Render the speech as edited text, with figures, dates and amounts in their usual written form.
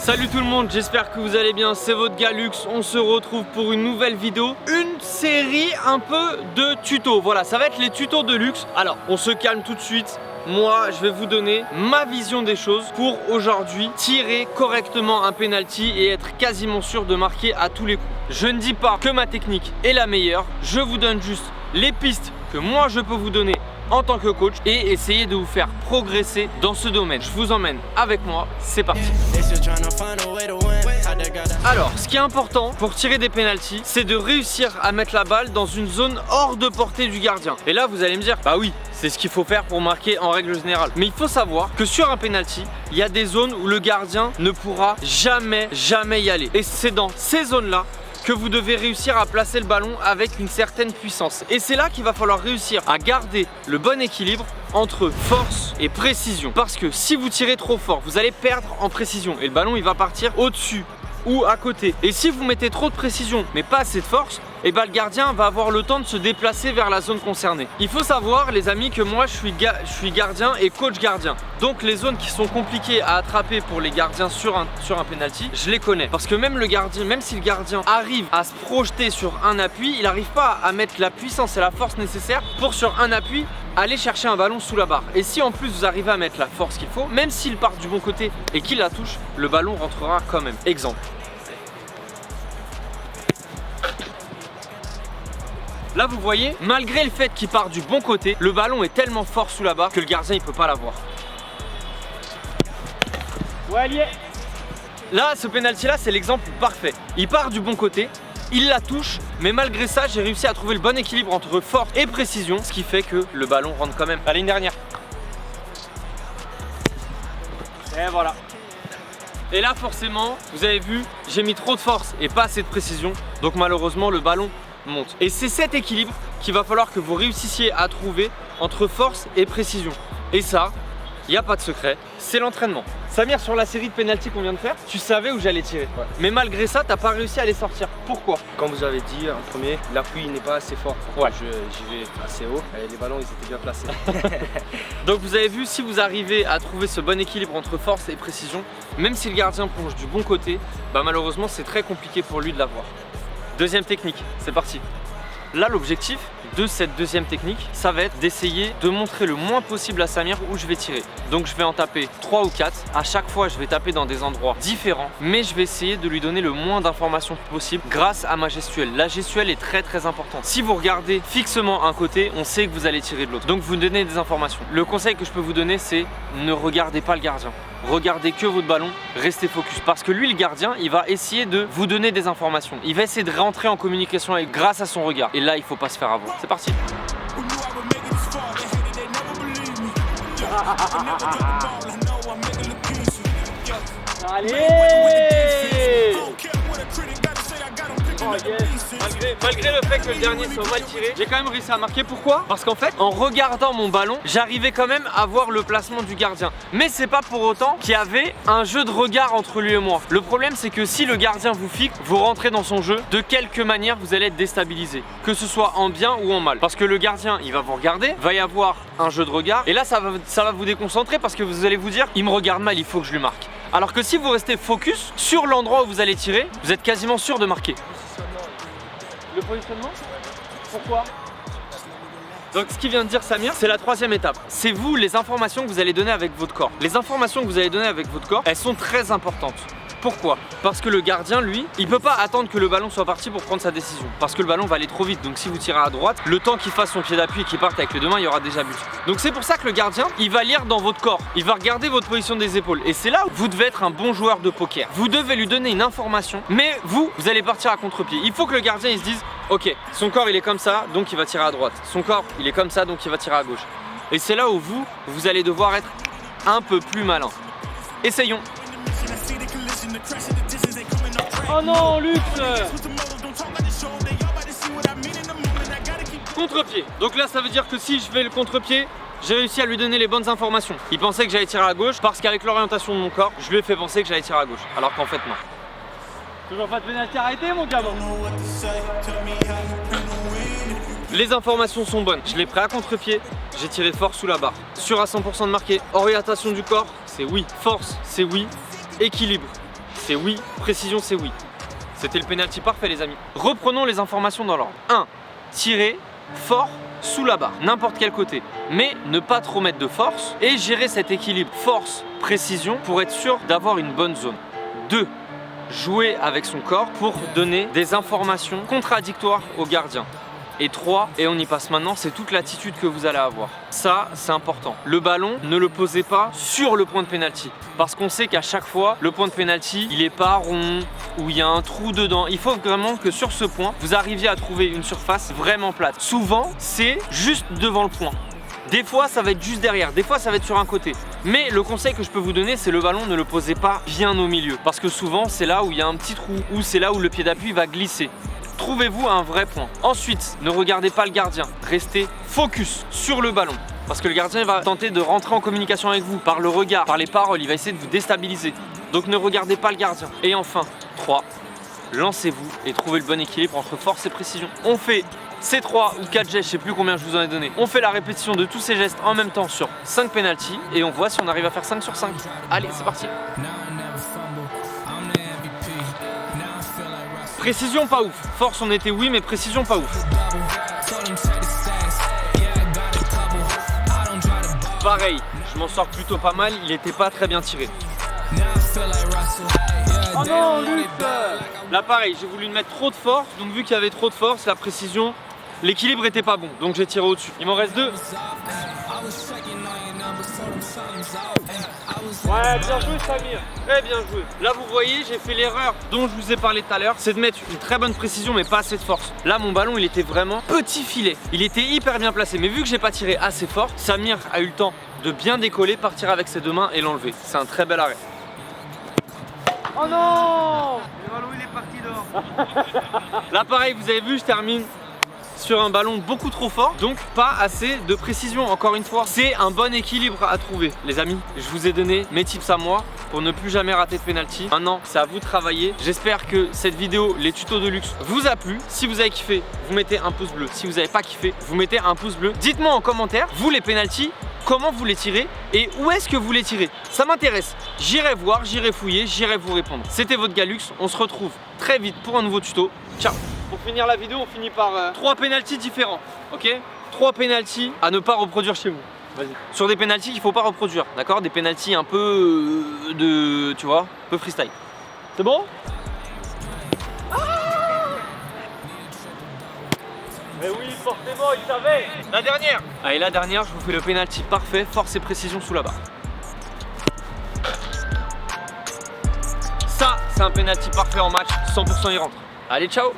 Salut tout le monde, j'espère que vous allez bien, c'est votre gars Lux, on se retrouve pour une nouvelle vidéo, une série un peu de tutos, voilà, ça va être les tutos de Lux. Alors, on se calme tout de suite, moi je vais vous donner ma vision des choses pour aujourd'hui tirer correctement un penalty et être quasiment sûr de marquer à tous les coups. Je ne dis pas que ma technique est la meilleure, je vous donne juste les pistes que moi je peux vous donner en tant que coach et essayer de vous faire progresser dans ce domaine. Je vous emmène avec moi, c'est parti. Alors, ce qui est important pour tirer des pénaltys, c'est de réussir à mettre la balle dans une zone hors de portée du gardien. Et là, vous allez me dire, bah oui, c'est ce qu'il faut faire pour marquer en règle générale. Mais il faut savoir que sur un penalty, il y a des zones où le gardien ne pourra jamais y aller. Et c'est dans ces zones-là que vous devez réussir à placer le ballon avec une certaine puissance. Et c'est là qu'il va falloir réussir à garder le bon équilibre entre force et précision. Parce que si vous tirez trop fort, vous allez perdre en précision et le ballon il va partir au-dessus ou à côté. Et si vous mettez trop de précision mais pas assez de force, et le gardien va avoir le temps de se déplacer vers la zone concernée. Il faut savoir les amis que moi je suis gardien et coach gardien. Donc les zones qui sont compliquées à attraper pour les gardiens sur un penalty, je les connais. Parce que même le gardien, même si le gardien arrive à se projeter sur un appui, il n'arrive pas à mettre la puissance et la force nécessaire pour sur un appui aller chercher un ballon sous la barre. Et si en plus vous arrivez à mettre la force qu'il faut, même s'il part du bon côté et qu'il la touche, le ballon rentrera quand même. Exemple. Là vous voyez, malgré le fait qu'il part du bon côté, le ballon est tellement fort sous la barre que le gardien il peut pas l'avoir. Ouais, il y est. Là, ce penalty là, c'est l'exemple parfait. Il part du bon côté, il la touche, mais malgré ça, j'ai réussi à trouver le bon équilibre entre force et précision, ce qui fait que le ballon rentre quand même à la ligne dernière. Et voilà. Et là, forcément, vous avez vu, j'ai mis trop de force et pas assez de précision, donc malheureusement, le ballon monte. Et c'est cet équilibre qu'il va falloir que vous réussissiez à trouver entre force et précision. Et ça, il n'y a pas de secret, c'est l'entraînement. Samir, sur la série de pénalty qu'on vient de faire, tu savais où j'allais tirer. Ouais. Mais malgré ça, t'as pas réussi à les sortir. Pourquoi? Comme vous avez dit en premier, l'appui n'est pas assez fort. Ouais. J'y vais assez haut et les ballons ils étaient bien placés. Donc vous avez vu, si vous arrivez à trouver ce bon équilibre entre force et précision, même si le gardien plonge du bon côté, bah malheureusement c'est très compliqué pour lui de l'avoir. Deuxième technique, c'est parti. Là, l'objectif de cette deuxième technique, ça va être d'essayer de montrer le moins possible à Samir où je vais tirer. Donc je vais en taper 3 ou 4. À chaque fois, je vais taper dans des endroits différents, mais je vais essayer de lui donner le moins d'informations possible grâce à ma gestuelle. La gestuelle est très importante. Si vous regardez fixement un côté, on sait que vous allez tirer de l'autre. Donc vous donnez des informations. Le conseil que je peux vous donner, c'est ne regardez pas le gardien. Regardez que votre ballon, restez focus. Parce que lui, le gardien, il va essayer de vous donner des informations. Il va essayer de rentrer en communication avec grâce à son regard. Et là, il faut pas se faire avoir. C'est parti. Allez! Oh yes. Malgré le fait que le dernier soit mal tiré, j'ai quand même réussi à marquer. Pourquoi? Parce qu'en fait, en regardant mon ballon, j'arrivais quand même à voir le placement du gardien. Mais c'est pas pour autant qu'il y avait un jeu de regard entre lui et moi. Le problème, c'est que si le gardien vous fixe, vous rentrez dans son jeu, de quelque manière vous allez être déstabilisé. Que ce soit en bien ou en mal. Parce que le gardien, il va vous regarder, va y avoir un jeu de regard. Et là, ça va vous déconcentrer parce que vous allez vous dire, il me regarde mal, il faut que je lui marque. Alors que si vous restez focus sur l'endroit où vous allez tirer, vous êtes quasiment sûr de marquer. Le positionnement? Pourquoi? Donc ce qu'il vient de dire Samir, c'est la troisième étape. C'est vous, les informations que vous allez donner avec votre corps. Les informations que vous allez donner avec votre corps, elles sont très importantes. Pourquoi? Parce que le gardien, lui, il peut pas attendre que le ballon soit parti pour prendre sa décision. Parce que le ballon va aller trop vite. Donc si vous tirez à droite, le temps qu'il fasse son pied d'appui et qu'il parte avec les deux mains, il y aura déjà but. Donc c'est pour ça que le gardien, il va lire dans votre corps. Il va regarder votre position des épaules. Et c'est là où vous devez être un bon joueur de poker. Vous devez lui donner une information, mais vous allez partir à contre-pied. Il faut que le gardien, il se dise, ok, son corps, il est comme ça, donc il va tirer à droite. Son corps, il est comme ça, donc il va tirer à gauche. Et c'est là où vous allez devoir être un peu plus malin. Essayons. Oh non, Lux! Contre-pied. Donc là, ça veut dire que si je vais le contre-pied, j'ai réussi à lui donner les bonnes informations. Il pensait que j'allais tirer à gauche parce qu'avec l'orientation de mon corps, je lui ai fait penser que j'allais tirer à gauche. Alors qu'en fait, non. Toujours pas de pénalty arrêté, mon gamin. Les informations sont bonnes. Je l'ai pris à contre-pied, j'ai tiré fort sous la barre. Sûr à 100% de marquer. Orientation du corps, c'est oui. Force, c'est oui. Équilibre, c'est oui, précision c'est oui. C'était le penalty parfait les amis. Reprenons les informations dans l'ordre. 1. Tirer fort sous la barre, n'importe quel côté, mais ne pas trop mettre de force et gérer cet équilibre force-précision pour être sûr d'avoir une bonne zone. 2. Jouer avec son corps pour donner des informations contradictoires au gardien. Et 3, et on y passe maintenant, c'est toute l'attitude que vous allez avoir. Ça, c'est important. Le ballon, ne le posez pas sur le point de pénalty. Parce qu'on sait qu'à chaque fois, le point de pénalty, il n'est pas rond, ou il y a un trou dedans. Il faut vraiment que sur ce point, vous arriviez à trouver une surface vraiment plate. Souvent, c'est juste devant le point. Des fois, ça va être juste derrière, des fois, ça va être sur un côté. Mais le conseil que je peux vous donner, c'est le ballon, ne le posez pas bien au milieu. Parce que souvent, c'est là où il y a un petit trou, ou c'est là où le pied d'appui va glisser. Trouvez-vous un vrai point. Ensuite, ne regardez pas le gardien. Restez focus sur le ballon. Parce que le gardien va tenter de rentrer en communication avec vous par le regard, par les paroles. Il va essayer de vous déstabiliser. Donc ne regardez pas le gardien. Et enfin, 3. Lancez-vous et trouvez le bon équilibre entre force et précision. On fait ces 3 ou 4 gestes, je sais plus combien je vous en ai donné. On fait la répétition de tous ces gestes en même temps sur 5 penalties et on voit si on arrive à faire 5 sur 5. Allez, c'est parti. Précision pas ouf. Force on était oui mais précision pas ouf. Pareil, je m'en sors plutôt pas mal, il était pas très bien tiré. Oh non, Luc! Là pareil, j'ai voulu mettre trop de force, donc vu qu'il y avait trop de force, la précision, l'équilibre était pas bon, donc j'ai tiré au-dessus. Il m'en reste 2. Ouais, bien joué Samir, très bien joué. Là vous voyez, j'ai fait l'erreur dont je vous ai parlé tout à l'heure, c'est de mettre une très bonne précision mais pas assez de force. Là mon ballon il était vraiment petit filet, il était hyper bien placé, mais vu que j'ai pas tiré assez fort, Samir a eu le temps de bien décoller, partir avec ses 2 mains et l'enlever. C'est un très bel arrêt. Oh non! Le ballon il est parti dehors. Là pareil, vous avez vu, je termine sur un ballon beaucoup trop fort, donc pas assez de précision. Encore une fois, c'est un bon équilibre à trouver. Les amis, je vous ai donné mes tips à moi pour ne plus jamais rater de penalty. Maintenant, c'est à vous de travailler. J'espère que cette vidéo, les tutos de luxe, vous a plu. Si vous avez kiffé, vous mettez un pouce bleu. Si vous n'avez pas kiffé, vous mettez un pouce bleu. Dites-moi en commentaire, vous les penalty, comment vous les tirez et où est-ce que vous les tirez. Ça m'intéresse. J'irai voir, j'irai fouiller, j'irai vous répondre. C'était votre Galux. On se retrouve très vite pour un nouveau tuto. Ciao. Pour finir la vidéo, on finit par 3 penalties différents. Ok, 3 penalties à ne pas reproduire chez vous. Vas-y. Sur des penalties qu'il ne faut pas reproduire. D'accord, des penalties un peu tu vois, un peu freestyle. C'est bon? Mais oui, forcément, il savait. La dernière. Allez, la dernière, je vous fais le penalty parfait, force et précision sous la barre. Ça, c'est un penalty parfait en match, 100% il rentre. Allez, ciao.